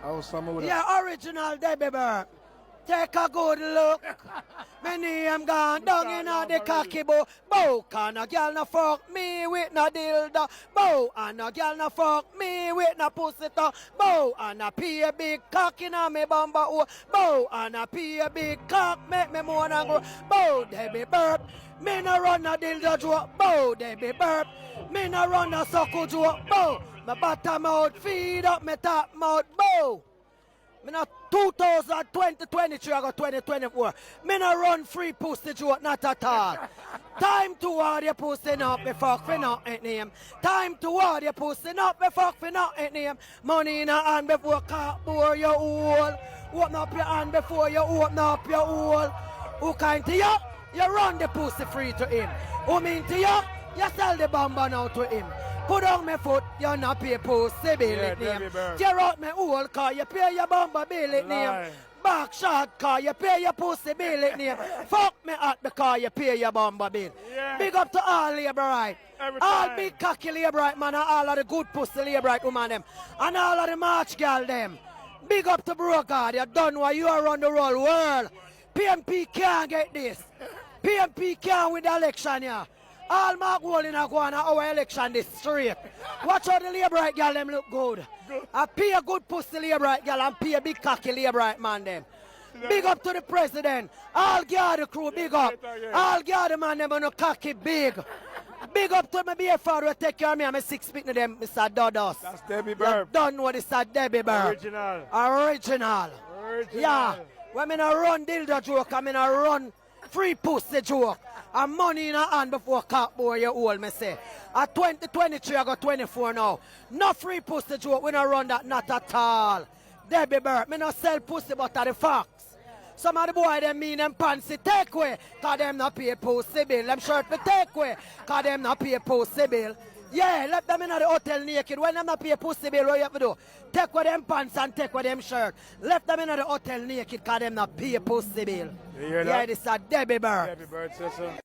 Oh, summer with Yeah, original Debby Burps. Take a good look. My name gone down in the cocky bow. Bow, can a girl no fuck me with no dildo. Bow, and a girl no fuck me with no pussy to. Bow, and a pee a big cock in a me bumper. Oh. Bow, and a pee a big cock make me moan and grow. Bow, Debby Burp. Me no run a dildo joke. Bow, Debby Burp. Me no run a suckle joke. Bow, my bottom out feed up my top mouth. Bow. Me not 2023 I got 2024. Me not run free pussy joke, not at all. Time to ward your pussy not be fuck for not ain't name. Time to ward your pussy not be fuck for not ain't name. Money in a hand before cock bore your hole. Open up your hand before you open up your hole. Who kind to you? You run the pussy free to him. Who mean to you? You sell the bamba now to him. Put on my foot, you're not pay pussy bill it name. Tear out my hole car, you pay your bamba bill it name. Back shot car, you pay your pussy bill it name. Fuck me at because you pay your bamba bill. Big up to all labor right. All big cocky labor right man and all of the good pussy labor right woman them. And all of the march girl them. Big up to Brokard, you done what you are on the roll world. PMP can't get this. PMP can't win the election here. All Mark Walling are going to our election this straight. Watch how the labor right girl them look good. I pay a good pussy labor right girl and pay a big cocky labor right man them. Big up to the president. All guard the crew, big up. All guard the man them on the cocky big. Big up to my beer father who take care of me and my 6 feet to them, Mr. Dodos. That's Debby Burps. Done what is that Debby Burps. Original. Yeah. When I run dildo joke, I run free pussy joke. And money in a hand before cock boy you old, me say. At 2023, I got 24 now. No free pussy joke, we don't run that, not at all. Debby Burps, me no sell pussy but at the facts. Some of the boy them mean them fancy take away, cause them not pay pussy bill. Them shirt for take away, cause them not pay pussy bill. Yeah, let them in the hotel naked. When them not pay pussy bill, what you have to do? Take away them pants and take away them shirt. Left them in the hotel naked, cause them not pay pussy bill. You hear that? Yeah, this is a Debby Burps. Debby Burps, yes, sir.